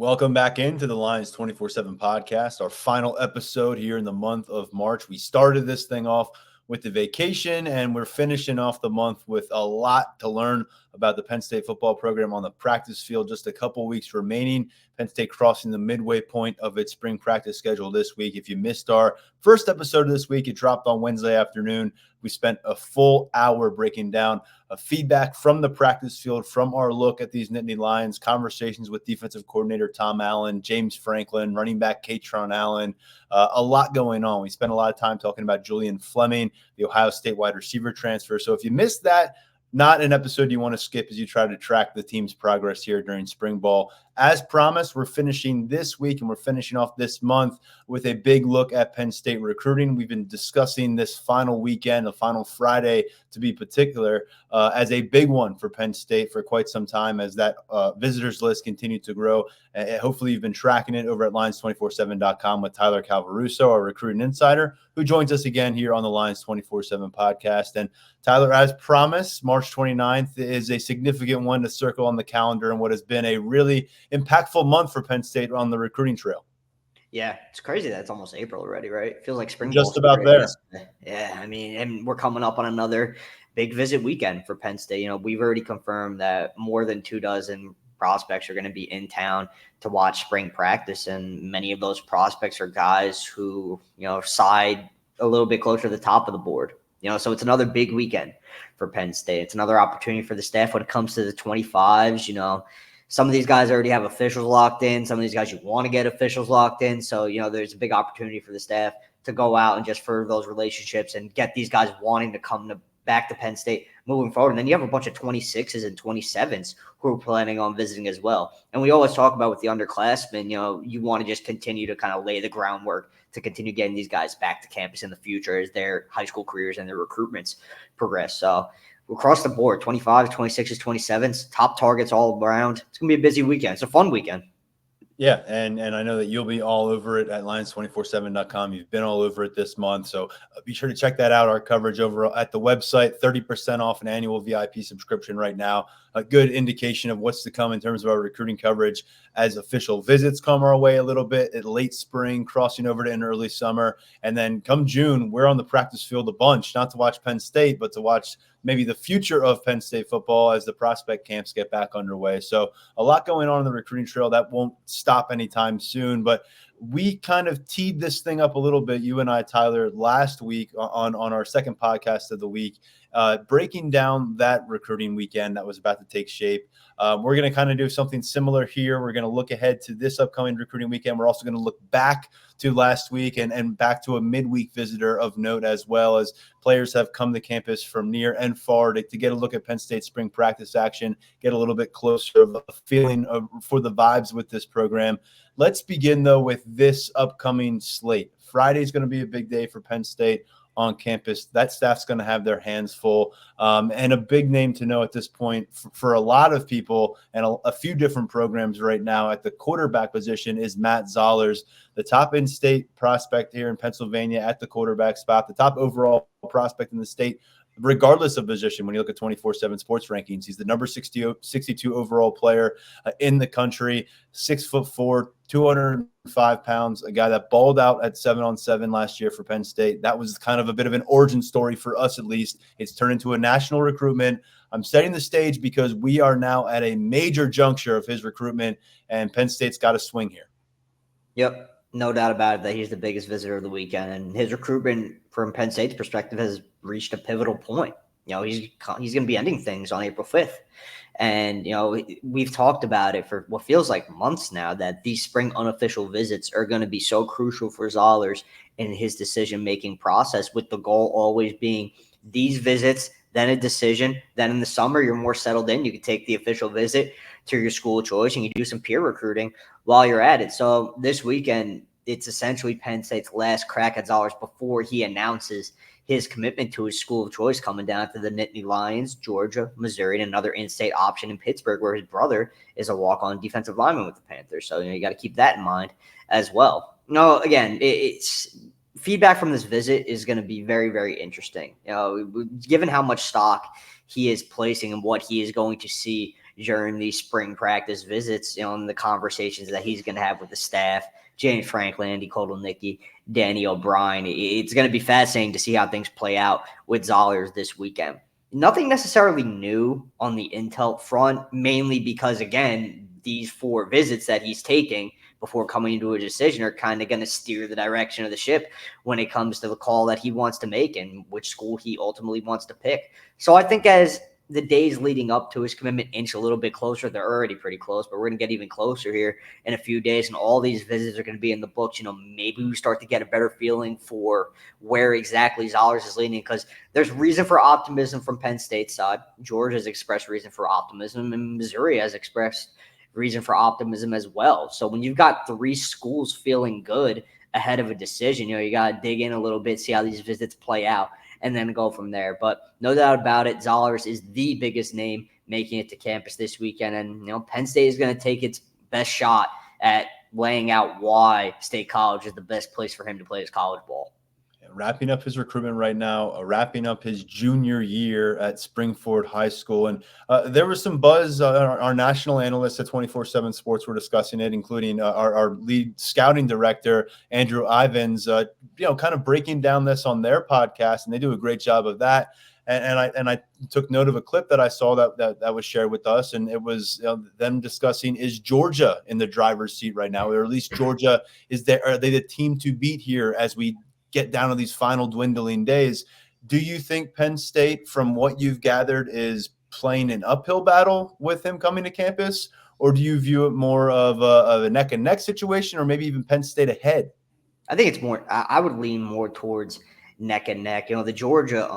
Welcome back into the Lions 24/7 podcast, our final episode here in the month of March. We started this thing off with the vacation, and we're finishing off the month with a lot to learn about the Penn State football program on the practice field. Just a couple weeks remaining. Penn State crossing the midway point of its spring practice schedule this week. If you missed our first episode of this week, it dropped on Wednesday afternoon. We spent a full hour breaking down feedback from the practice field, from our look at these Nittany Lions, conversations with defensive coordinator Tom Allen, James Franklin, running back Katron Allen, a lot going on. We spent a lot of time talking about Julian Fleming, the Ohio State wide receiver transfer. So if you missed that, not an episode you want to skip as you try to track the team's progress here during spring ball. As promised, we're finishing this week and we're finishing off this month with a big look at Penn State recruiting. We've been discussing this final weekend, the final Friday to be particular, as a big one for Penn State for quite some time as that visitors list continued to grow. Hopefully you've been tracking it over at Lions247.com with Tyler Calvaruso, our recruiting insider, who joins us again here on the Lions 24/7 podcast. And Tyler, as promised, March 29th is a significant one to circle on the calendar and what has been a really impactful month for Penn State on the recruiting trail. Yeah, it's crazy that it's almost April already, right? It feels like spring just about there. Yeah, I mean, and we're coming up on another big visit weekend for Penn State. You know, we've already confirmed that more than 24 prospects are going to be in town to watch spring practice, and many of those prospects are guys who, side a little bit closer to the top of the board. So it's another big weekend for Penn State. It's another opportunity for the staff when it comes to the 25s. Some of these guys already have officials locked in. Some of these guys you want to get officials locked in. So, there's a big opportunity for the staff to go out and just further those relationships and get these guys wanting to come back to Penn State moving forward. And then you have a bunch of 26s and 27s who are planning on visiting as well. And we always talk about with the underclassmen, you want to just continue to kind of lay the groundwork to continue getting these guys back to campus in the future as their high school careers and their recruitments progress. So across the board, 25s, 26s, 27s, top targets all around. It's going to be a busy weekend. It's a fun weekend. Yeah, and I know that you'll be all over it at Lions247.com. You've been all over it this month, so be sure to check that out, our coverage over at the website. 30% off an annual VIP subscription right now. A good indication of what's to come in terms of our recruiting coverage as official visits come our way a little bit at late spring, crossing over to in early summer. And then come June, we're on the practice field a bunch, not to watch Penn State, but to watch maybe the future of Penn State football as the prospect camps get back underway. So a lot going on in the recruiting trail that won't stop anytime soon. But we kind of teed this thing up a little bit, you and I, Tyler, last week on our second podcast of the week, breaking down that recruiting weekend that was about to take shape. We're going to kind of do something similar here. We're going to look ahead to this upcoming recruiting weekend. We're also going to look back to last week and back to a midweek visitor of note, as well as players have come to campus from near and far to get a look at Penn State spring practice action, get a little bit closer of a feeling for the vibes with this program. Let's begin, though, with this upcoming slate. Friday is going to be a big day for Penn State on campus. That staff's going to have their hands full. And a big name to know at this point for a lot of people and a few different programs right now at the quarterback position is Matt Zollers, the top in-state prospect here in Pennsylvania at the quarterback spot, the top overall prospect in the state, regardless of position. When you look at 24/7 sports rankings, he's the number 62 overall player in the country, 6'4", 205 pounds, a guy that balled out at 7-on-7 last year for Penn State. That was kind of a bit of an origin story for us, at least. It's turned into a national recruitment. I'm setting the stage because we are now at a major juncture of his recruitment, and Penn State's got to swing here. Yep. No doubt about it that he's the biggest visitor of the weekend, and his recruitment from Penn State's perspective has reached a pivotal point. He's going to be ending things on April 5th. And, we've talked about it for what feels like months now, that these spring unofficial visits are going to be so crucial for Zollers in his decision-making process, with the goal always being these visits, then a decision. Then in the summer, you're more settled in. You can take the official visit to your school of choice and you do some peer recruiting while you're at it. So this weekend, it's essentially Penn State's last crack at Zollers before he announces his commitment to his school of choice, coming down to the Nittany Lions, Georgia, Missouri, and another in-state option in Pittsburgh, where his brother is a walk-on defensive lineman with the Panthers. So, you got to keep that in mind as well. Again, it's feedback from this visit is going to be very, very interesting. Given how much stock he is placing and what he is going to see during these spring practice visits, and the conversations that he's going to have with the staff, James Franklin, Andy Kotelnicki, Danny O'Brien. It's going to be fascinating to see how things play out with Zollers this weekend. Nothing necessarily new on the intel front, mainly because, again, these 4 visits that he's taking before coming to a decision are kind of going to steer the direction of the ship when it comes to the call that he wants to make and which school he ultimately wants to pick. So I think as the days leading up to his commitment inch a little bit closer, they're already pretty close, but we're going to get even closer here in a few days, and all these visits are going to be in the books. Maybe we start to get a better feeling for where exactly Zollers is leaning, because there's reason for optimism from Penn State's side. Georgia has expressed reason for optimism, and Missouri has expressed reason for optimism as well. So when you've got 3 schools feeling good ahead of a decision, you got to dig in a little bit, see how these visits play out, and then go from there. But no doubt about it, Zollers is the biggest name making it to campus this weekend. And, Penn State is going to take its best shot at laying out why State College is the best place for him to play his college ball. Wrapping up his recruitment right now, wrapping up his junior year at Springford High School. And there was some buzz. Our national analysts at 24/7 Sports were discussing it, including our lead scouting director, Andrew Ivins, kind of breaking down this on their podcast. And they do a great job of that. And I took note of a clip that I saw that was shared with us, and it was them discussing, is Georgia in the driver's seat right now, or at least Georgia, are they the team to beat here as we get down to these final dwindling days? Do you think Penn State, from what you've gathered, is playing an uphill battle with him coming to campus, or do you view it more of a neck and neck situation, or maybe even Penn State ahead? I think it's more. I would lean more towards neck and neck. The Georgia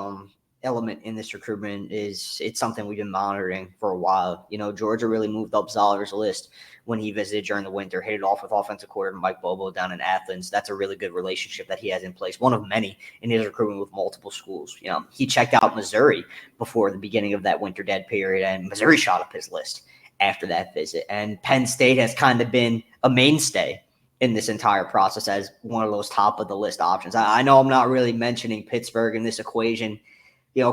element in this recruitment it's something we've been monitoring for a while. Georgia really moved up Zollers' list when he visited during the winter, hit it off with offensive coordinator Mike Bobo down in Athens. That's a really good relationship that he has in place, one of many in his recruitment with multiple schools. He checked out Missouri before the beginning of that winter dead period, and Missouri shot up his list after that visit. And Penn State has kind of been a mainstay in this entire process as one of those top of the list options. I know I'm not really mentioning Pittsburgh in this equation.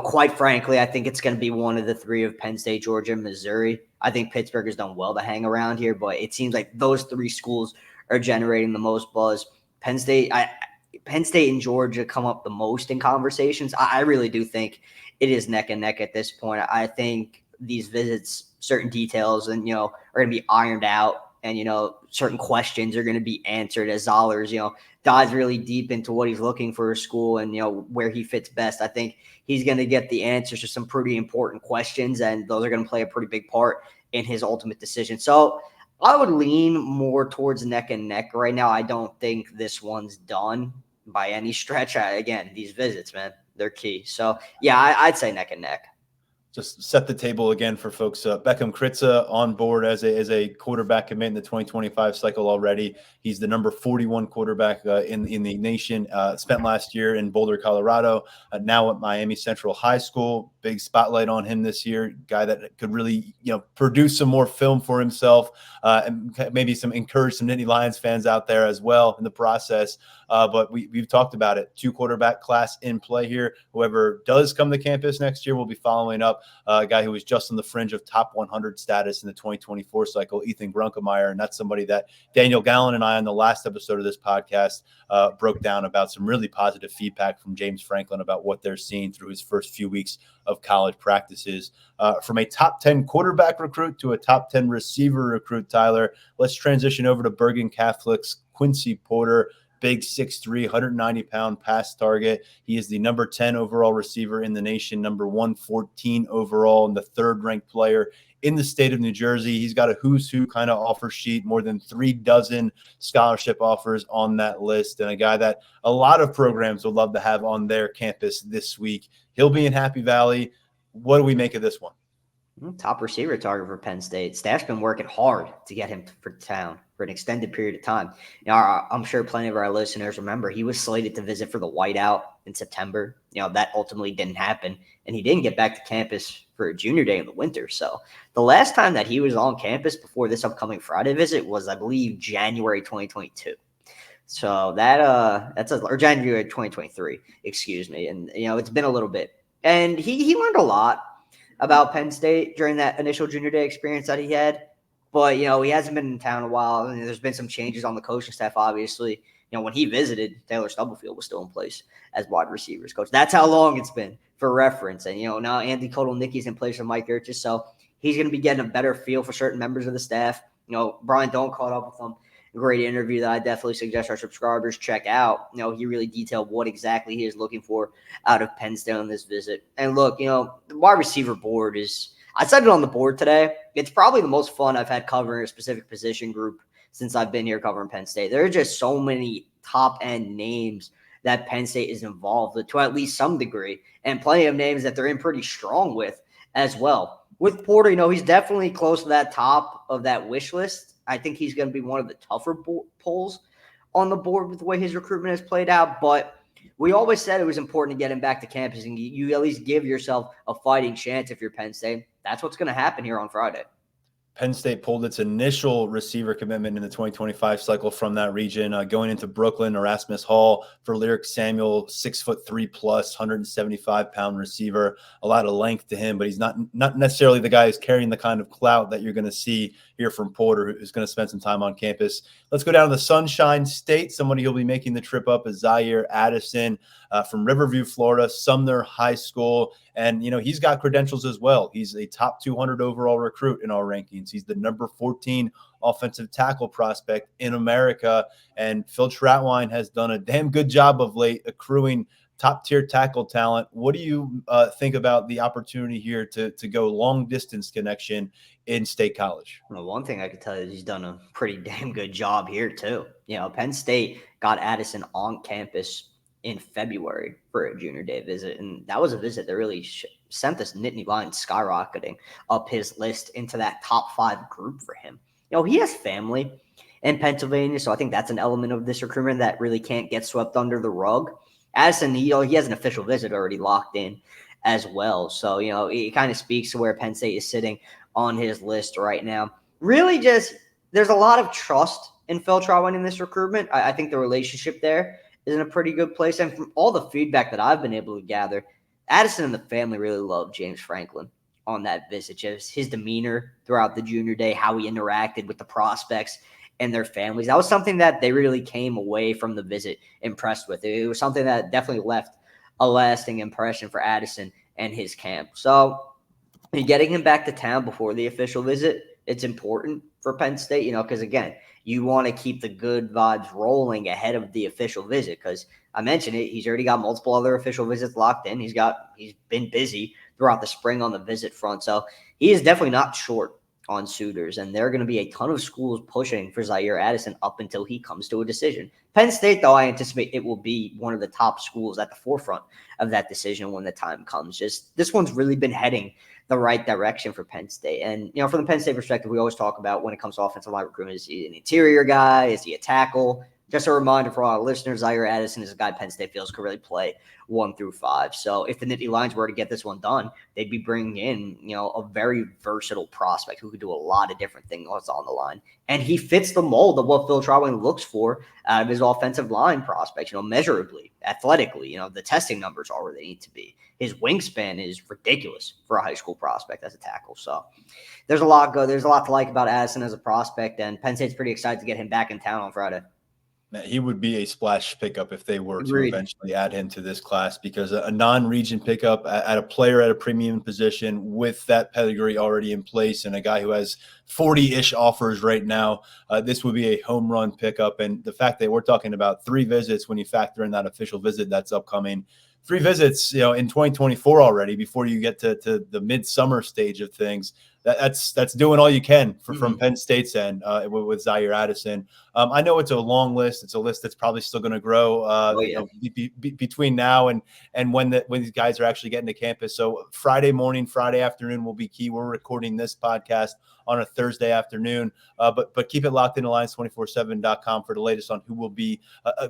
Quite frankly, I think it's going to be one of the 3 of Penn State, Georgia, and Missouri. I think Pittsburgh has done well to hang around here, but it seems like those 3 schools are generating the most buzz. Penn State and Georgia come up the most in conversations. I really do think it is neck and neck at this point. I think these visits, certain details, and are going to be ironed out, and certain questions are going to be answered as Zollers dives really deep into what he's looking for a school and where he fits best. I think he's going to get the answers to some pretty important questions, and those are going to play a pretty big part in his ultimate decision. So I would lean more towards neck and neck right now. I don't think this one's done by any stretch. Again, these visits, man, they're key. So yeah, I'd say neck and neck. Just set the table again for folks. Beckham Kritza on board as a quarterback commit in the 2025 cycle already. He's the number 41 quarterback in the nation. Spent last year in Boulder, Colorado. Now at Miami Central High School. Big spotlight on him this year. Guy that could really produce some more film for himself, and maybe encourage some Nittany Lions fans out there as well in the process. But we've talked about it. 2 quarterback class in play here. Whoever does come to campus next year will be following up a guy who was just on the fringe of top 100 status in the 2024 cycle, Ethan Grunkemeyer. And that's somebody that Daniel Gallen and I on the last episode of this podcast broke down about some really positive feedback from James Franklin about what they're seeing through his first few weeks of college practices. From a top 10 quarterback recruit to a top 10 receiver recruit, Tyler, let's transition over to Bergen Catholic's Quincy Porter. Big 6'3", 190-pound pass target. He is the number 10 overall receiver in the nation, number 114 overall, and the 3rd-ranked player in the state of New Jersey. He's got a who's who kind of offer sheet, more than 3 dozen scholarship offers on that list, and a guy that a lot of programs would love to have on their campus this week. He'll be in Happy Valley. What do we make of this one? Top receiver target for Penn State. Staff's been working hard to get him for town for an extended period of time. I'm sure plenty of our listeners remember he was slated to visit for the whiteout in September. That ultimately didn't happen, and he didn't get back to campus for a junior day in the winter. So the last time that he was on campus before this upcoming Friday visit was, I believe, January 2022. So or January 2023, excuse me. And, it's been a little bit. And he learned a lot about Penn State during that initial junior day experience that he had. But, he hasn't been in town a while. And there's been some changes on the coaching staff, obviously. When he visited, Taylor Stubblefield was still in place as wide receivers coach. That's how long it's been, for reference. And, now Andy Kotelnicki's in place of Mike Urchis. So he's going to be getting a better feel for certain members of the staff. Brian Doan caught up with them. Great interview that I definitely suggest our subscribers check out. He really detailed what exactly he is looking for out of Penn State on this visit. And look, the wide receiver board is – I said it on the board today. It's probably the most fun I've had covering a specific position group since I've been here covering Penn State. There are just so many top-end names that Penn State is involved with to at least some degree, and plenty of names that they're in pretty strong with as well. With Porter, he's definitely close to that top of that wish list. I think he's going to be one of the tougher polls on the board with the way his recruitment has played out. But we always said it was important to get him back to campus and you at least give yourself a fighting chance if you're Penn State. That's what's going to happen here on Friday. Penn State pulled its initial receiver commitment in the 2025 cycle from that region, going into Brooklyn. Erasmus Hall for Lyric Samuel, 6'3" plus, 175-pound receiver. A lot of length to him, but he's not necessarily the guy who's carrying the kind of clout that you're going to see here from Porter, who's going to spend some time on campus. Let's go down to the Sunshine State. Somebody who'll be making the trip up is Zaire Addison from Riverview, Florida, Sumner High School. And, he's got credentials as well. He's a top 200 overall recruit in our rankings. He's the number 14 offensive tackle prospect in America. And Phil Trautwein has done a damn good job of late accruing top-tier tackle talent. What do you think about the opportunity here to go long-distance connection in State College? Well, one thing I could tell you is he's done a pretty damn good job here, too. Penn State got Addison on campus in February for a junior day visit, and that was a visit that really sent this Nittany Lions skyrocketing up his list into that top 5 group for him. He has family in Pennsylvania, so I think that's an element of this recruitment that really can't get swept under the rug. Addison, he has an official visit already locked in as well, so it kind of speaks to where Penn State is sitting on his list right now. Really, just there's a lot of trust in Phil Trautwein in this recruitment. I think the relationship there is in a pretty good place. And from all the feedback that I've been able to gather, Addison and the family really loved James Franklin on that visit. Just his demeanor throughout the junior day, how he interacted with the prospects and their families. That was something that they really came away from the visit impressed with. It was something that definitely left a lasting impression for Addison and his camp. So getting him back to town before the official visit, it's important for Penn State, because again, you want to keep the good vibes rolling ahead of the official visit, because I mentioned it, he's already got multiple other official visits locked in. He's been busy throughout the spring on the visit front. So he is definitely not short on suitors, and there are going to be a ton of schools pushing for Zaire Addison up until he comes to a decision. Penn State, though, I anticipate it will be one of the top schools at the forefront of that decision when the time comes. Just this one's really been heading the right direction for Penn State. And, from the Penn State perspective, we always talk about when it comes to offensive line recruitment, is he an interior guy? Is he a tackle? Just a reminder for all our listeners, Zaire Addison is a guy Penn State feels could really play 1 through 5. So if the Nittany Lions were to get this one done, they'd be bringing in, a very versatile prospect who could do a lot of different things on the line. And he fits the mold of what Phil Trautwein looks for out of his offensive line prospects, measurably, athletically. The testing numbers are where they need to be. His wingspan is ridiculous for a high school prospect as a tackle. So there's a lot to like about Addison as a prospect, and Penn State's pretty excited to get him back in town on Friday. He would be a splash pickup if they were Agreed. to eventually add him to this class, because a non-region pickup at a player at a premium position with that pedigree already in place and a guy who has 40-ish offers right now, this would be a home run pickup. And the fact that we're talking about 3 visits when you factor in that official visit that's upcoming, 3 visits, in 2024 already before you get to the midsummer stage of things. That's doing all you can from Penn State's end with Zaire Addison. I know it's a long list. It's a list that's probably still going to grow between now and when these guys are actually getting to campus. So Friday morning, Friday afternoon will be key. We're recording this podcast on a Thursday afternoon, but keep it locked into Lions247.com for the latest on who will be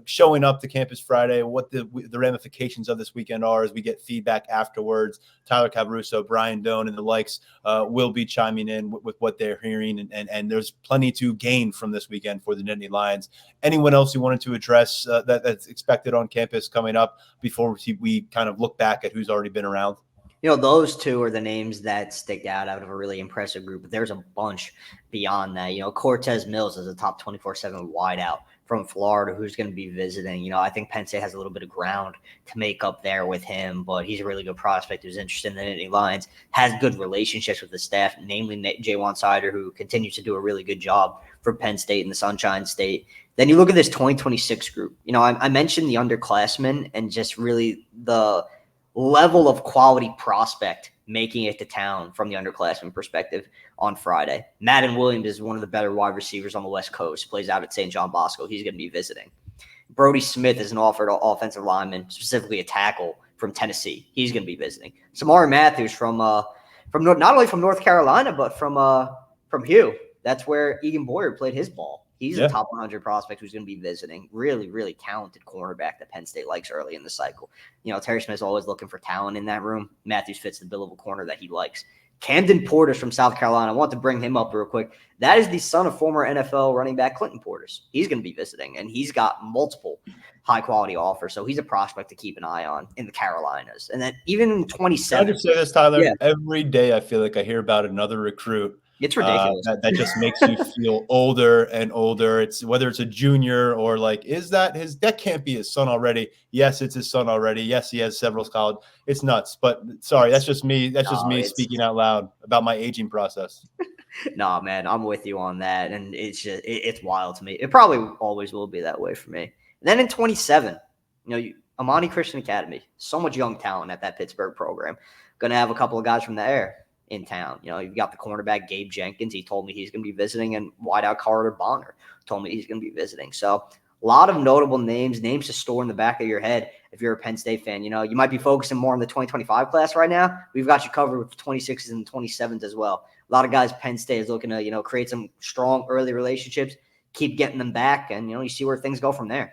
showing up to campus Friday, what the ramifications of this weekend are as we get feedback afterwards. Tyler Cabruso, Brian Doan, and the likes will be chiming in with what they're hearing, and there's plenty to gain from this weekend for the Nittany Lions. Anyone else you wanted to address that's expected on campus coming up before we kind of look back at who's already been around? Those two are the names that stick out of a really impressive group. But there's a bunch beyond that. Cortez Mills is a top 24/7 wideout from Florida who's going to be visiting. I think Penn State has a little bit of ground to make up there with him, but he's a really good prospect who's interested in the Nittany Lions, has good relationships with the staff, namely Jaywan Sider, who continues to do a really good job for Penn State in the Sunshine State. Then you look at this 2026 group. I mentioned the underclassmen and just really the level of quality prospect making it to town from the underclassmen perspective on Friday. Madden Williams is one of the better wide receivers on the West Coast, plays out at St. John Bosco. He's going to be visiting. Brody Smith is an offered offensive lineman, specifically a tackle from Tennessee. He's going to be visiting. Samari Matthews from not only from North Carolina, but from Hugh. That's where Egan Boyer played his ball. He's a top 100 prospect who's going to be visiting. Really, really talented cornerback that Penn State likes early in the cycle. Terry Smith's always looking for talent in that room. Matthews fits the bill of a corner that he likes. Camden Portis from South Carolina. I want to bring him up real quick. That is the son of former NFL running back Clinton Portis. He's going to be visiting, and he's got multiple high-quality offers. So he's a prospect to keep an eye on in the Carolinas. And then even in 27. I just say this, Tyler. Yeah. Every day I feel like I hear about another recruit. It's ridiculous. That just makes you feel older and older. It's whether it's a junior or that can't be his son already. Yes, it's his son already. Yes, he has several college. It's nuts. But sorry, that's just me. That's just me speaking out loud about my aging process. No, man, I'm with you on that. And it's wild to me. It probably always will be that way for me. And then in 27, Amani Christian Academy, so much young talent at that Pittsburgh program. Going to have a couple of guys from the air in town. You've got the cornerback Gabe Jenkins. He told me he's going to be visiting, and wideout Carter Bonner told me he's going to be visiting. So a lot of notable names to store in the back of your head if you're a Penn State fan. You might be focusing more on the 2025 class right now. We've got you covered with the 26s and 27s as well. A lot of guys Penn State is looking to, create some strong early relationships, keep getting them back, and, you see where things go from there.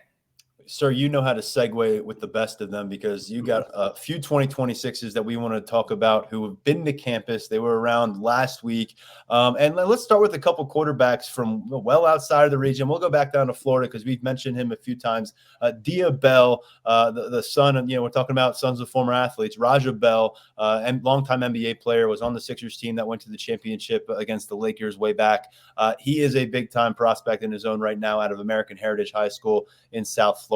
Sir, you know how to segue with the best of them because you got a few 2026s that we want to talk about who have been to campus. They were around last week. And let's start with a couple quarterbacks from well outside of the region. We'll go back down to Florida because we've mentioned him a few times. Dia Bell, the son of, we're talking about sons of former athletes. Raja Bell, and longtime NBA player, was on the Sixers team that went to the championship against the Lakers way back. He is a big-time prospect in his own right now out of American Heritage High School in South Florida.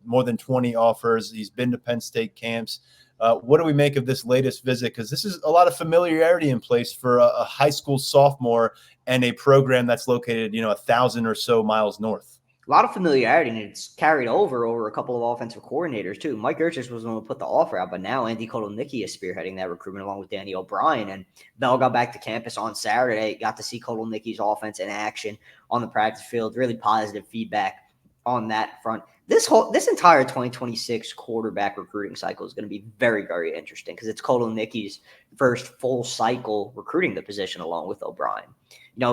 More than 20 offers. He's been to Penn State camps. What do we make of this latest visit? Because this is a lot of familiarity in place for a high school sophomore and a program that's located, 1,000 or so miles north. A lot of familiarity, and it's carried over a couple of offensive coordinators, too. Mike Yurcich was the one to put the offer out, but now Andy Kotelnicki is spearheading that recruitment along with Danny O'Brien. And Bell got back to campus on Saturday, got to see Kotelnicki's offense in action on the practice field. Really positive feedback on that front. This entire 2026 quarterback recruiting cycle is going to be very, very interesting because it's Kotelnicki's first full cycle recruiting the position along with O'Brien.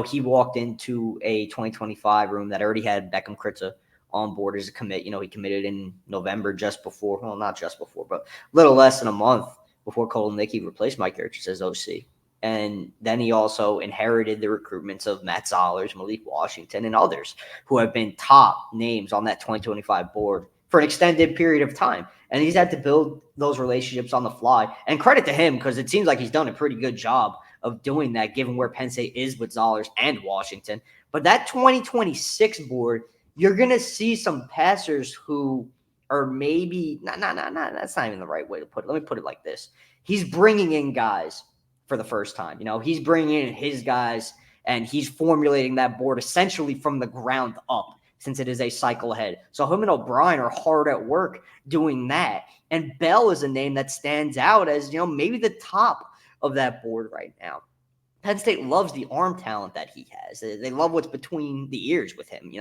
He walked into a 2025 room that already had Beckham Kritza on board as a commit. He committed in November not just before, but a little less than a month before Kotelnicki replaced Mike Yurcich as OC. And then he also inherited the recruitments of Matt Zollers, Malik Washington, and others who have been top names on that 2025 board for an extended period of time. And he's had to build those relationships on the fly. And credit to him because it seems like he's done a pretty good job of doing that given where Penn State is with Zollers and Washington. But that 2026 board, you're going to see some passers who are maybe – that's not even the right way to put it. Let me put it like this. He's bringing in guys for the first time. He's bringing in his guys, and he's formulating that board essentially from the ground up since it is a cycle ahead. So him and O'Brien are hard at work doing that. And Bell is a name that stands out as, maybe the top of that board right now. Penn State loves the arm talent that he has. They love what's between the ears with him.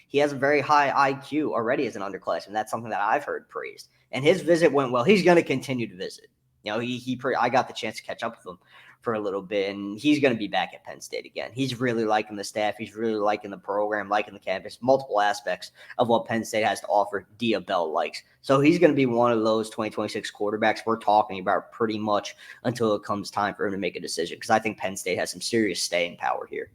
He has a very high IQ already as an underclassman. That's something that I've heard praised. And his visit went well. He's going to continue to visit. I got the chance to catch up with him for a little bit, and he's going to be back at Penn State again. He's really liking the staff. He's really liking the program, liking the campus, multiple aspects of what Penn State has to offer Dia Bell likes. So he's going to be one of those 2026 quarterbacks we're talking about pretty much until it comes time for him to make a decision because I think Penn State has some serious staying power here.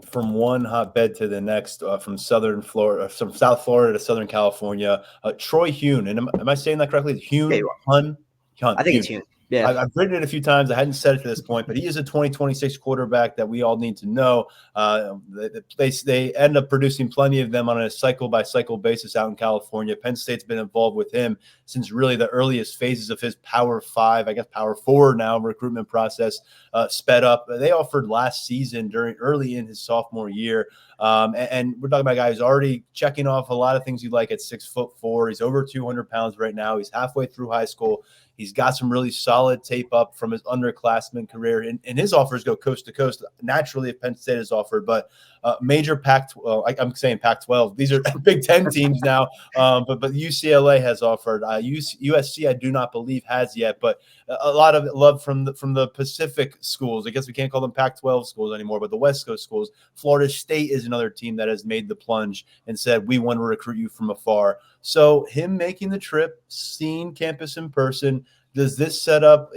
From one hotbed to the next, from South Florida to Southern California, Troy Hune. And am I saying that correctly? Hune? Yeah, Hun? I think it's Hune. Yeah. I've written it a few times. I hadn't said it to this point, but he is a 2026 quarterback that we all need to know. They end up producing plenty of them on a cycle-by-cycle basis out in California. Penn State's been involved with him since really the earliest phases of his Power 5, I guess Power 4 now, recruitment process sped up. They offered last season early in his sophomore year. And we're talking about a guy who's already checking off a lot of things you like at 6'4". He's over 200 pounds right now. He's halfway through high school. He's got some really solid tape up from his underclassmen career, and his offers go coast to coast. Naturally, if Penn State is offered, but major I'm saying Pac-12. These are Big Ten teams now, but UCLA has offered. USC, I do not believe has yet, but a lot of love from the Pacific schools. I guess we can't call them Pac-12 schools anymore, but the West Coast schools. Florida State is another team that has made the plunge and said, we want to recruit you from afar. So him making the trip, seeing campus in person, does this set up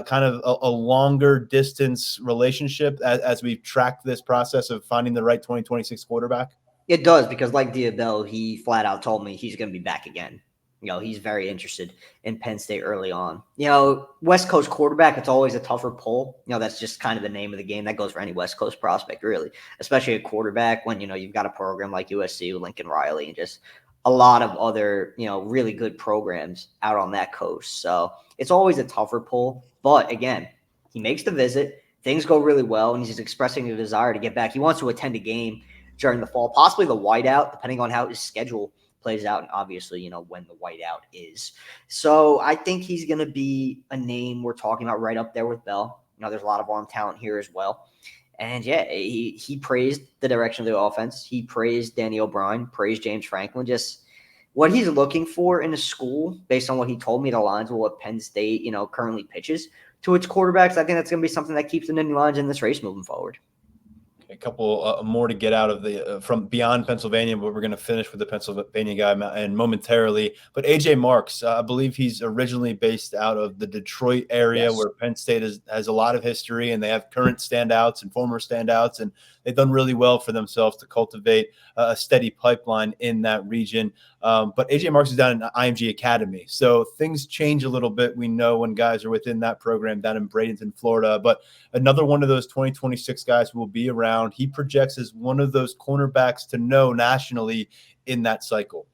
kind of a longer distance relationship as we track this process of finding the right 2026 quarterback? It does, because like Diabell, he flat out told me he's going to be back again. He's very interested in Penn State early on. West Coast quarterback, it's always a tougher pull. That's just kind of the name of the game. That goes for any West Coast prospect, really, especially a quarterback when, you've got a program like USC with Lincoln Riley and just a lot of other, really good programs out on that coast. So it's always a tougher pull. But again, he makes the visit. Things go really well, and he's expressing a desire to get back. He wants to attend a game during the fall, possibly the whiteout, depending on how his schedule plays out, and obviously, when the whiteout is. So I think he's going to be a name we're talking about right up there with Bell. There's a lot of arm talent here as well. And yeah, he praised the direction of the offense. He praised Danny O'Brien, praised James Franklin. Just what he's looking for in a school, based on what he told me, the lines with what Penn State, currently pitches to its quarterbacks. I think that's going to be something that keeps the Nittany Lions in this race moving forward. A couple more to get out of the from beyond Pennsylvania, but we're going to finish with the Pennsylvania guy and momentarily. But AJ Marks, I believe he's originally based out of the Detroit area, yes, where Penn State has a lot of history, and they have current standouts and former standouts, and they've done really well for themselves to cultivate a steady pipeline in that region. But AJ Marks is down in IMG Academy, so things change a little bit. We know when guys are within that program down in Bradenton, Florida, but another one of those 2026 guys who will be around. He projects as one of those cornerbacks to know nationally in that cycle.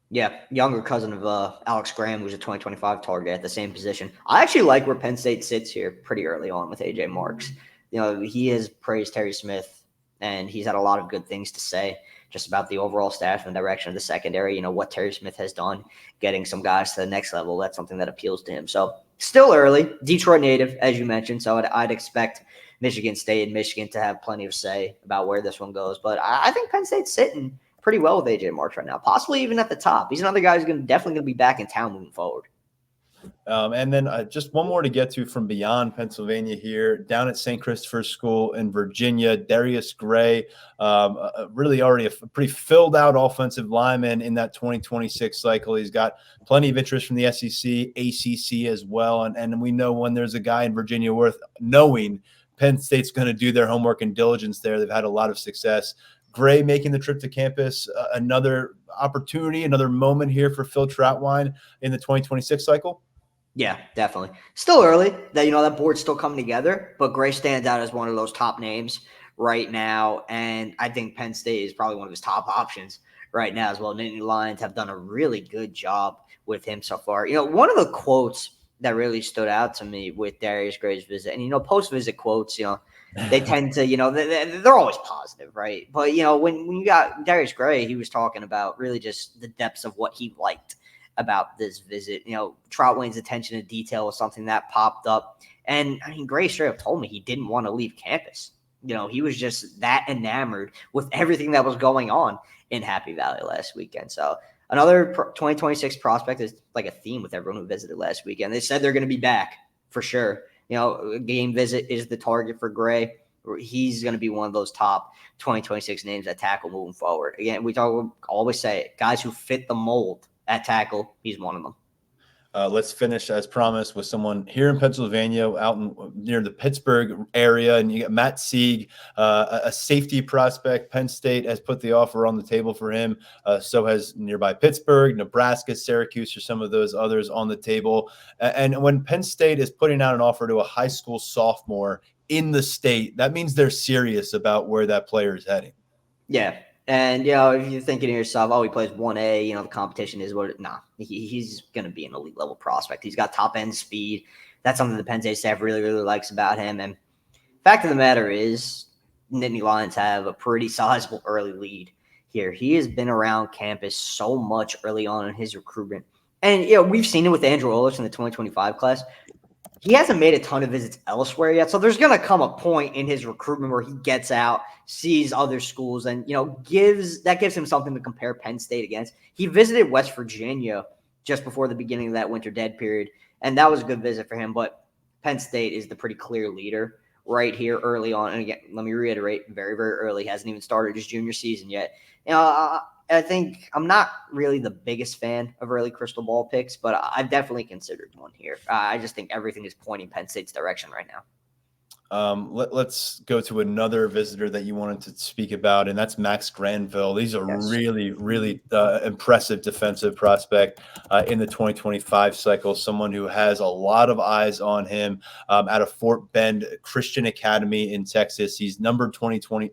Yeah, younger cousin of Alex Graham, who's a 2025 target at the same position. I actually like where Penn State sits here pretty early on with AJ Marks. He has praised Terry Smith, and he's had a lot of good things to say just about the overall staff and direction of the secondary. What Terry Smith has done, getting some guys to the next level. That's something that appeals to him. So still early, Detroit native, as you mentioned. So I'd expect Michigan State and Michigan to have plenty of say about where this one goes. But I think Penn State's sitting pretty well with AJ Marks right now, possibly even at the top. He's another guy who's definitely going to be back in town moving forward. And then just one more to get to from beyond Pennsylvania here, down at St. Christopher's School in Virginia, Darius Gray, really already a pretty filled out offensive lineman in that 2026 cycle. He's got plenty of interest from the SEC, ACC as well. And we know when there's a guy in Virginia worth knowing, Penn State's going to do their homework and diligence there. They've had a lot of success. Gray making the trip to campus, another opportunity, another moment here for Phil Trautwein in the 2026 cycle. Yeah, definitely. Still early. That board's still coming together, but Gray stands out as one of those top names right now, and I think Penn State is probably one of his top options right now as well. Nittany Lions have done a really good job with him so far. One of the quotes that really stood out to me with Darius Gray's visit, and post-visit quotes, they tend to, they're always positive, right? But when you got Darius Gray, he was talking about really just the depths of what he liked about this visit. Trautwein's attention to detail was something that popped up. And Gray straight up told me he didn't want to leave campus. He was just that enamored with everything that was going on in Happy Valley last weekend. So another 2026 prospect is like a theme with everyone who visited last weekend. They said they're going to be back for sure. A game visit is the target for Gray. He's going to be one of those top 2026 names at tackle moving forward. Again, always say it, guys who fit the mold at tackle, he's one of them. Let's finish, as promised, with someone here in Pennsylvania, out near the Pittsburgh area. And you got Matt Sieg, a safety prospect. Penn State has put the offer on the table for him. So has nearby Pittsburgh, Nebraska, Syracuse, or some of those others on the table. And when Penn State is putting out an offer to a high school sophomore in the state, that means they're serious about where that player is heading. Yeah. And, if you're thinking to yourself, oh, he plays 1A, the competition is what – nah, he's going to be an elite level prospect. He's got top-end speed. That's something the Penn State staff really, really likes about him. And fact of the matter is, Nittany Lions have a pretty sizable early lead here. He has been around campus so much early on in his recruitment. And, we've seen it with Andrew Olich in the 2025 class. He hasn't made a ton of visits elsewhere yet. So there's going to come a point in his recruitment where he gets out, sees other schools, and, gives him something to compare Penn State against. He visited West Virginia just before the beginning of that winter dead period, and that was a good visit for him. But Penn State is the pretty clear leader right here early on. And again, let me reiterate, very, very early. Hasn't even started his junior season yet. I think I'm not really the biggest fan of early crystal ball picks, but I've definitely considered one here. I just think everything is pointing Penn State's direction right now. Let's go to another visitor that you wanted to speak about, and that's Max Granville. He's a really, really impressive defensive prospect in the 2025 cycle, someone who has a lot of eyes on him out of Fort Bend Christian Academy in Texas. He's number 22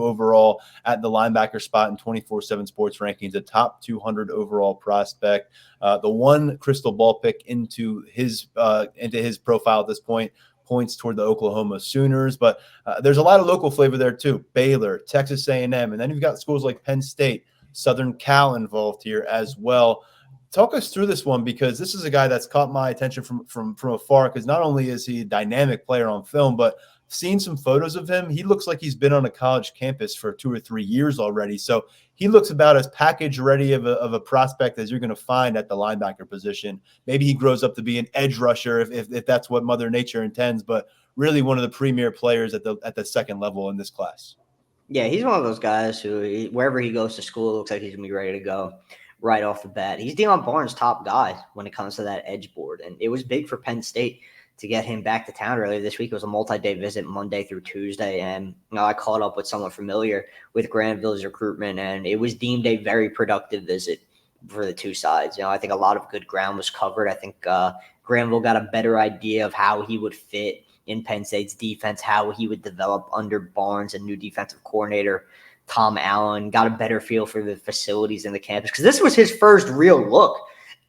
overall at the linebacker spot in 24/7 Sports rankings, a top 200 overall prospect. The one crystal ball pick into his profile at this point points toward the Oklahoma Sooners, but there's a lot of local flavor there too. Baylor, Texas A&M, and then you've got schools like Penn State, Southern Cal involved here as well. Talk us through this one, because this is a guy that's caught my attention from afar, because not only is he a dynamic player on film, but seeing some photos of him, he looks like he's been on a college campus for 2 or 3 years already. So he looks about as package ready of a prospect as you're going to find at the linebacker position. Maybe he grows up to be an edge rusher if that's what Mother Nature intends, but really one of the premier players at the second level in this class. Yeah, he's one of those guys who, wherever he goes to school, it looks like he's going to be ready to go right off the bat. He's Deion Barnes' top guy when it comes to that edge board, and it was big for Penn State to get him back to town earlier this week. It was a multi-day visit, Monday through Tuesday, and I caught up with someone familiar with Granville's recruitment, and it was deemed a very productive visit for the two sides. I think a lot of good ground was covered. I think Granville got a better idea of how he would fit in Penn State's defense, how he would develop under Barnes, a new defensive coordinator, Tom Allen, got a better feel for the facilities in the campus, because this was his first real look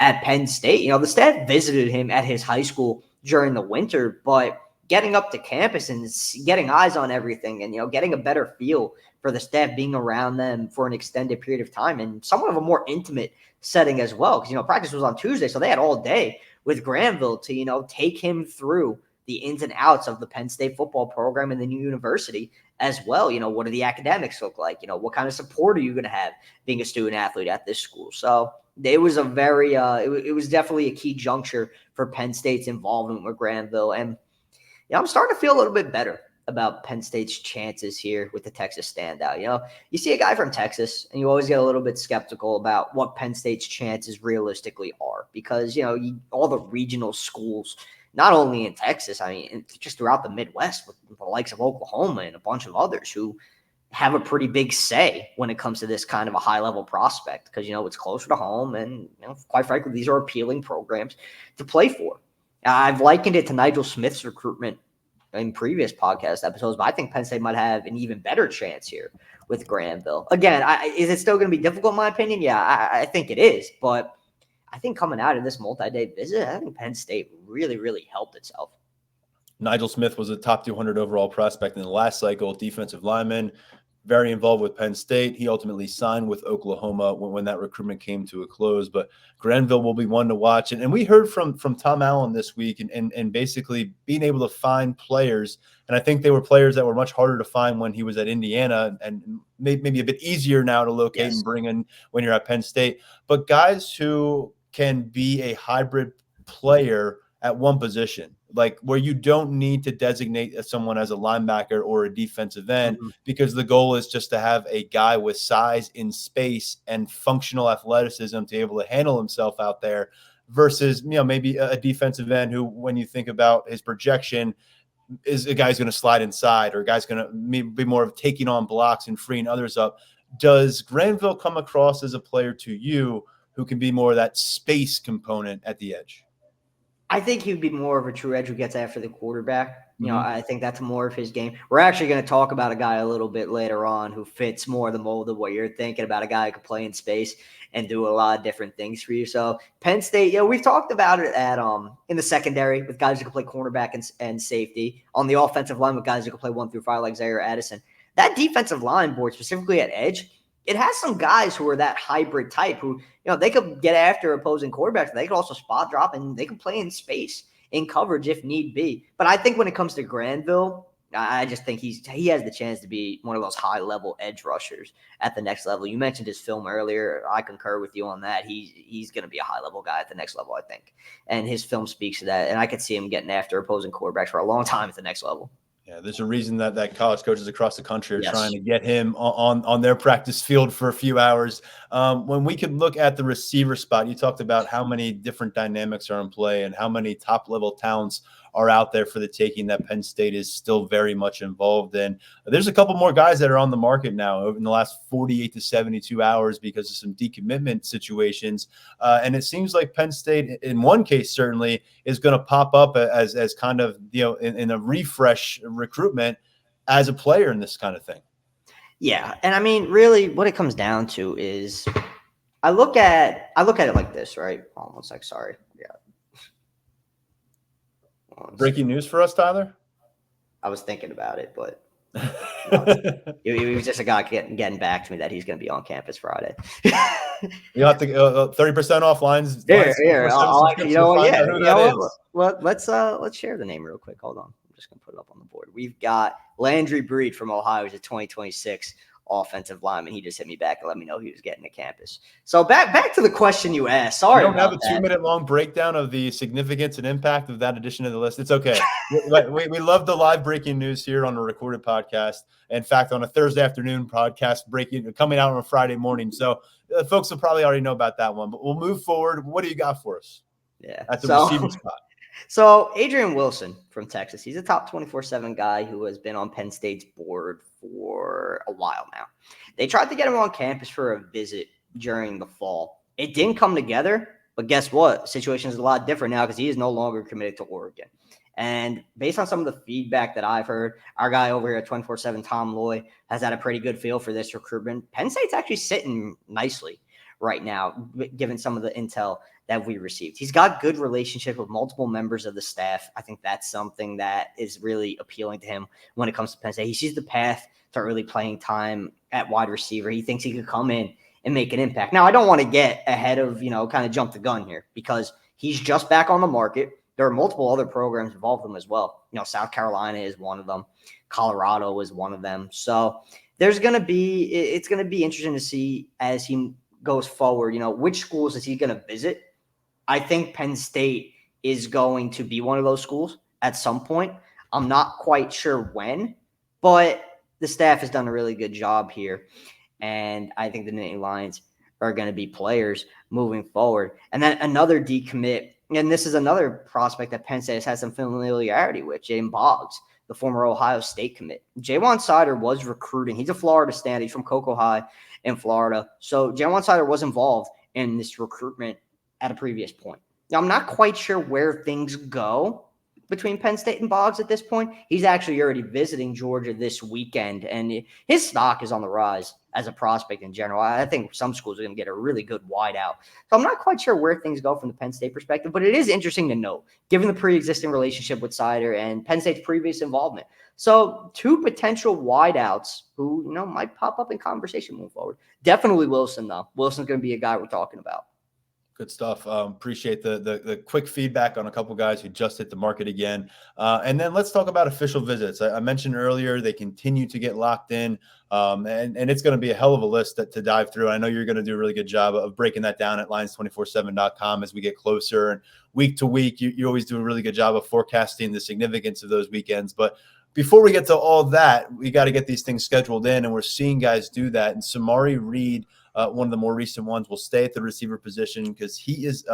at Penn State. The staff visited him at his high school during the winter, but getting up to campus and getting eyes on everything and, getting a better feel for the staff, being around them for an extended period of time and somewhat of a more intimate setting as well. Because, practice was on Tuesday, so they had all day with Granville to, take him through the ins and outs of the Penn State football program and the new university as well. What do the academics look like? What kind of support are you going to have being a student athlete at this school? So it was a very it was definitely a key juncture for Penn State's involvement with Granville. And I'm starting to feel a little bit better about Penn State's chances here with the Texas standout. You see a guy from Texas and you always get a little bit skeptical about what Penn State's chances realistically are, because, all the regional schools, not only in Texas, I mean, just throughout the Midwest with the likes of Oklahoma and a bunch of others who have a pretty big say when it comes to this kind of a high-level prospect, because, it's closer to home and, quite frankly, these are appealing programs to play for. I've likened it to Nigel Smith's recruitment in previous podcast episodes, but I think Penn State might have an even better chance here with Granville. Again, is it still going to be difficult in my opinion? Yeah, I think it is, but I think coming out of this multi-day visit, I think Penn State really, really helped itself. Nigel Smith was a top 200 overall prospect in the last cycle, defensive lineman, very involved with Penn State. He ultimately signed with Oklahoma when that recruitment came to a close. But Granville will be one to watch. And we heard from Tom Allen this week and basically being able to find players. And I think they were players that were much harder to find when he was at Indiana and maybe a bit easier now to locate and bring in when you're at Penn State. But guys who can be a hybrid player at one position, like where you don't need to designate someone as a linebacker or a defensive end, because the goal is just to have a guy with size in space and functional athleticism to be able to handle himself out there. versus, maybe a defensive end who, when you think about his projection, is a guy's going to slide inside, or a guy's going to be more of taking on blocks and freeing others up. Does Granville come across as a player to you who can be more of that space component at the edge? I think he'd be more of a true edge who gets after the quarterback. Mm-hmm. I think that's more of his game. We're actually going to talk about a guy a little bit later on who fits more the mold of what you're thinking about, a guy who can play in space and do a lot of different things for you. So Penn State, we've talked about it at in the secondary with guys who can play cornerback and safety. On the offensive line with guys who can play 1 through 5 like Zaire Addison. That defensive line board, specifically at edge, it has some guys who are that hybrid type who, they could get after opposing quarterbacks. They could also spot drop, and they can play in space, in coverage if need be. But I think when it comes to Granville, I just think he has the chance to be one of those high-level edge rushers at the next level. You mentioned his film earlier. I concur with you on that. He's going to be a high-level guy at the next level, I think. And his film speaks to that. And I could see him getting after opposing quarterbacks for a long time at the next level. Yeah, there's a reason that college coaches across the country are Yes. trying to get him on their practice field for a few hours. When we could look at the receiver spot, you talked about how many different dynamics are in play and how many top-level talents are out there for the taking that Penn State is still very much involved in. There's a couple more guys that are on the market now in the last 48 to 72 hours because of some decommitment situations. And it seems like Penn State, in one case, certainly is going to pop up as kind of, in a refresh recruitment as a player in this kind of thing. Yeah. And I mean, really what it comes down to is I look at it like this, right? Oh, 1 sec. Sorry. Yeah. Breaking news for us, Tyler? I was thinking about it, but he was just a guy getting back to me that he's going to be on campus Friday. You'll have to 30% off lines. Here. Let's share the name real quick. Hold on. I'm just going to put it up on the board. We've got Landry Breed from Ohio. He's a 2026 offensive lineman. He just hit me back and let me know he was getting to campus. So back to the question you asked. Sorry, we don't have a 2-minute long breakdown of the significance and impact of that addition to the list. It's okay. we love the live breaking news here on a recorded podcast. In fact, on a Thursday afternoon podcast coming out on a Friday morning. So folks will probably already know about that one. But we'll move forward. What do you got for us? Yeah, at the receiving spot. So Adrian Wilson from Texas, he's a top 24/7 guy who has been on Penn State's board for a while now. They tried to get him on campus for a visit during the fall. It didn't come together, but guess what? The situation is a lot different now because he is no longer committed to Oregon. And based on some of the feedback that I've heard, our guy over here at 24/7, Tom Loy, has had a pretty good feel for this recruitment. Penn State's actually sitting nicely right now, given some of the intel that we received. He's got good relationship with multiple members of the staff. I think that's something that is really appealing to him when it comes to Penn State. He sees the path to early playing time at wide receiver. He thinks he could come in and make an impact. Now, I don't want to get ahead of, kind of jump the gun here because he's just back on the market. There are multiple other programs involved with him as well. South Carolina is one of them. Colorado is one of them. So it's going to be interesting to see as he goes forward, which schools is he going to visit? I think Penn State is going to be one of those schools at some point. I'm not quite sure when, but the staff has done a really good job here. And I think the Nittany Lions are going to be players moving forward. And then another decommit, and this is another prospect that Penn State has had some familiarity with, Jaden Boggs, the former Ohio State commit. Jaywan Sider was recruiting. He's a Florida stand. He's from Cocoa High in Florida. So Jaywan Sider was involved in this recruitment at a previous point. Now, I'm not quite sure where things go between Penn State and Boggs at this point. He's actually already visiting Georgia this weekend, and his stock is on the rise as a prospect in general. I think some schools are going to get a really good wideout. So I'm not quite sure where things go from the Penn State perspective, but it is interesting to note, given the pre-existing relationship with Sider and Penn State's previous involvement. So 2 potential wideouts who, might pop up in conversation moving forward. Definitely Wilson, though. Wilson's going to be a guy we're talking about. Good stuff. Appreciate the quick feedback on a couple guys who just hit the market again. And then let's talk about official visits. I mentioned earlier they continue to get locked in, and it's going to be a hell of a list to dive through. I know you're going to do a really good job of breaking that down at lions247.com as we get closer. And week to week, you always do a really good job of forecasting the significance of those weekends. But before we get to all that, we got to get these things scheduled in, and we're seeing guys do that. And Samari Reed one of the more recent ones, will stay at the receiver position because he is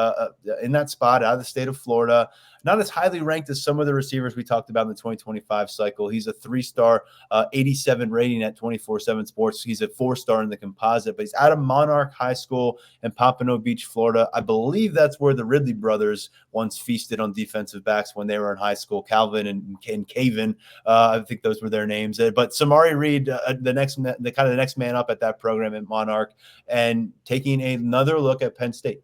in that spot out of the state of Florida. Not as highly ranked as some of the receivers we talked about in the 2025 cycle. He's a 3-star, 87 rating at 24/7 Sports. He's a 4-star in the composite, but he's out of Monarch High School in Pompano Beach, Florida. I believe that's where the Ridley brothers once feasted on defensive backs when they were in high school. Calvin and Caven, I think those were their names. But Samari Reed, the next man up at that program at Monarch, and taking another look at Penn State.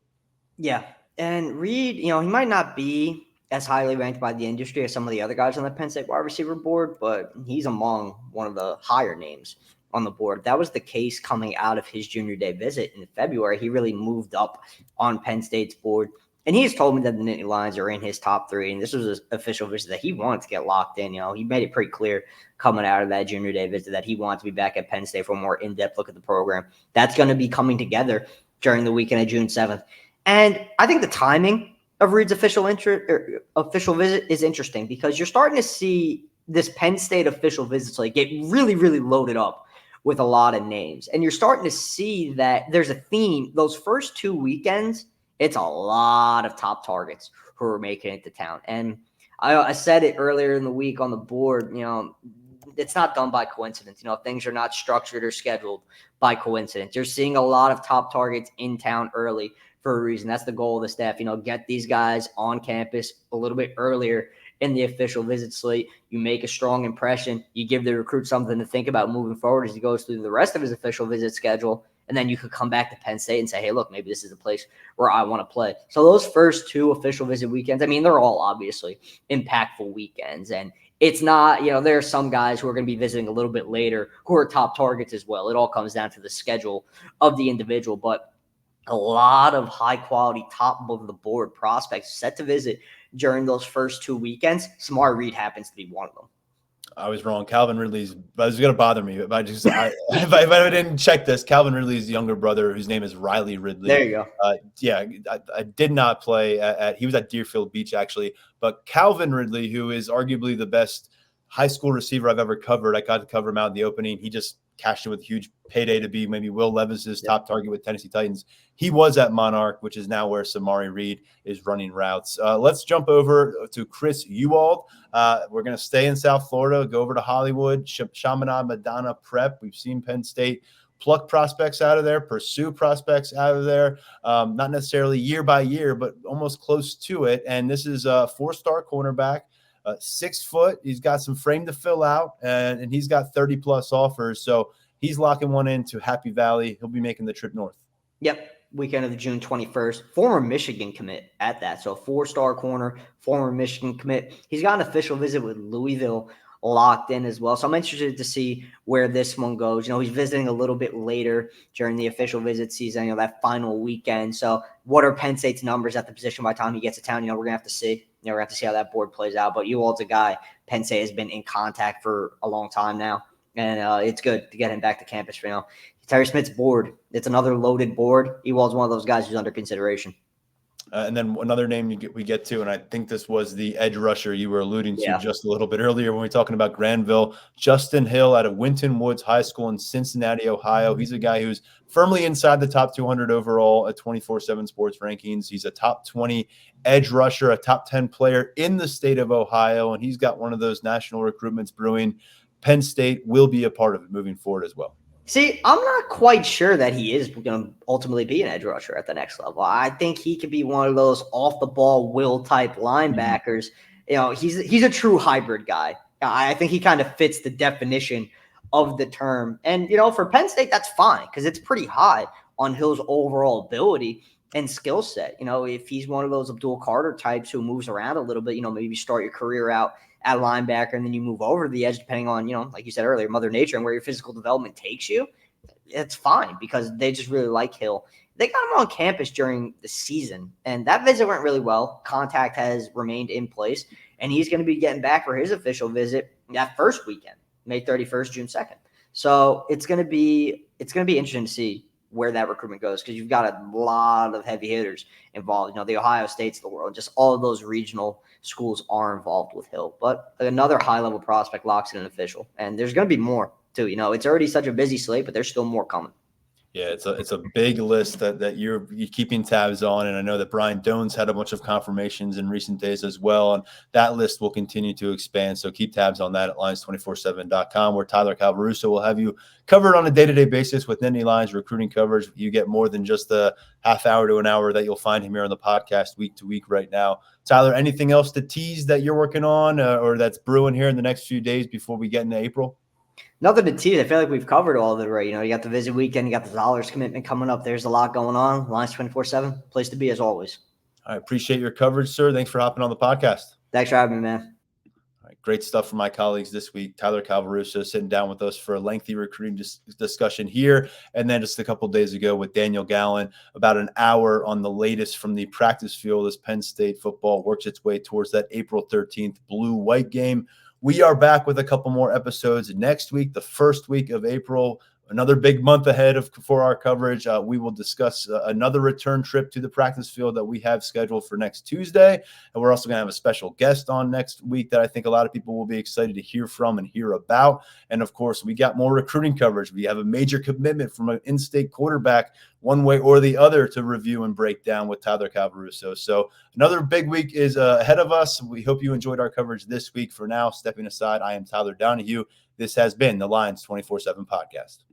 Yeah, and Reed, he might not be as highly ranked by the industry as some of the other guys on the Penn State wide receiver board, but he's among one of the higher names on the board. That was the case coming out of his junior day visit in February. He really moved up on Penn State's board. And he's told me that the Nittany Lions are in his top 3, and this was an official visit that he wanted to get locked in. He made it pretty clear coming out of that junior day visit that he wanted to be back at Penn State for a more in-depth look at the program. That's going to be coming together during the weekend of June 7th. And I think the timing of Reed's official visit is interesting because you're starting to see this Penn State official visit slate get really, really loaded up with a lot of names. And you're starting to see that there's a theme. Those first 2 weekends, it's a lot of top targets who are making it to town. And I said it earlier in the week on the board, it's not done by coincidence. Things are not structured or scheduled by coincidence. You're seeing a lot of top targets in town early for a reason. That's the goal of the staff, get these guys on campus a little bit earlier in the official visit slate. You make a strong impression. You give the recruit something to think about moving forward as he goes through the rest of his official visit schedule. And then you could come back to Penn State and say, hey, look, maybe this is a place where I want to play. So those first 2 official visit weekends, they're all obviously impactful weekends. And it's not, there are some guys who are going to be visiting a little bit later who are top targets as well. It all comes down to the schedule of the individual. But a lot of high-quality, top-of-the-board prospects set to visit during those first 2 weekends. Samari Reed happens to be one of them. I was wrong. Calvin Ridley's, but it's going to bother me. If I didn't check this, Calvin Ridley's younger brother, whose name is Riley Ridley. There you go. I did not play he was at Deerfield Beach, actually. But Calvin Ridley, who is arguably the best high school receiver I've ever covered, I got to cover him out in the opening. He just cashed in with a huge payday to be maybe Will Levis's top target with Tennessee Titans. He was at Monarch, which is now where Samari Reed is running routes. Let's jump over to Chris Ewald. We're going to stay in South Florida, go over to Hollywood, Chaminade Madonna Prep. We've seen Penn State pluck prospects out of there, pursue prospects out of there, not necessarily year by year, but almost close to it. And this is a 4-star cornerback. 6 foot. He's got some frame to fill out, and he's got 30+ offers. So he's locking one into Happy Valley. He'll be making the trip north. Yep. Weekend of the June 21st. Former Michigan commit at that. So 4-star corner, former Michigan commit. He's got an official visit with Louisville locked in as well. So I'm interested to see where this one goes. He's visiting a little bit later during the official visit season, that final weekend. So what are Penn State's numbers at the position by the time he gets to town? We're going to have to see. We're going to have to see how that board plays out. But Ewald's a guy Penn State has been in contact for a long time now. And it's good to get him back to campus for Terry Smith's board. It's another loaded board. Ewald's one of those guys who's under consideration. And then another name we get to, and I think this was the edge rusher you were alluding to just a little bit earlier when we were talking about Granville. Justin Hill out of Winton Woods High School in Cincinnati, Ohio. He's a guy who's firmly inside the top 200 overall at 24/7 Sports rankings. He's a top 20 edge rusher, a top 10 player in the state of Ohio, and he's got one of those national recruitments brewing. Penn State will be a part of it moving forward as well. See, I'm not quite sure that he is going to ultimately be an edge rusher at the next level. I think he could be one of those off-the-ball will type linebackers. He's a true hybrid guy. I think he kind of fits the definition of the term. And, for Penn State, that's fine because it's pretty high on Hill's overall ability and skill set. If he's one of those Abdul Carter types who moves around a little bit, maybe start your career out at linebacker, and then you move over to the edge, depending on, like you said earlier, Mother Nature and where your physical development takes you, it's fine because they just really like Hill. They got him on campus during the season, and that visit went really well. Contact has remained in place, and he's going to be getting back for his official visit that first weekend, May 31st, June 2nd. So it's going to be interesting to see where that recruitment goes because you've got a lot of heavy hitters involved. The Ohio States of the world, just all of those regional schools are involved with Hill. But another high-level prospect locks in an official, and there's going to be more too. It's already such a busy slate, but there's still more coming. Yeah, it's a big list that you're keeping tabs on, and I know that Brian Doan's had a bunch of confirmations in recent days as well, and that list will continue to expand. So keep tabs on that at Lions247.com, where Tyler Calvaruso will have you covered on a day-to-day basis with Nittany Lions recruiting coverage. You get more than just the half hour to an hour that you'll find him here on the podcast week to week right now. Tyler, anything else to tease that you're working on or that's brewing here in the next few days before we get into April? Nothing to tease. I feel like we've covered all of it right. You got the visit weekend, you got the dollars commitment coming up. There's a lot going on. Lions 24/7, place to be as always. I appreciate your coverage, sir. Thanks for hopping on the podcast. Thanks for having me, man. All right, great stuff from my colleagues this week. Tyler Calvaruso sitting down with us for a lengthy recruiting discussion here. And then just a couple of days ago with Daniel Gallen, about an hour on the latest from the practice field as Penn State football works its way towards that April 13th blue-white game. We are back with a couple more episodes next week, the first week of April. Another big month ahead for our coverage. We will discuss another return trip to the practice field that we have scheduled for next Tuesday. And we're also going to have a special guest on next week that I think a lot of people will be excited to hear from and hear about. And, of course, we got more recruiting coverage. We have a major commitment from an in-state quarterback one way or the other to review and break down with Tyler Calvaruso. So another big week is ahead of us. We hope you enjoyed our coverage this week. For now, stepping aside, I am Tyler Donahue. This has been the Lions 24/7 podcast.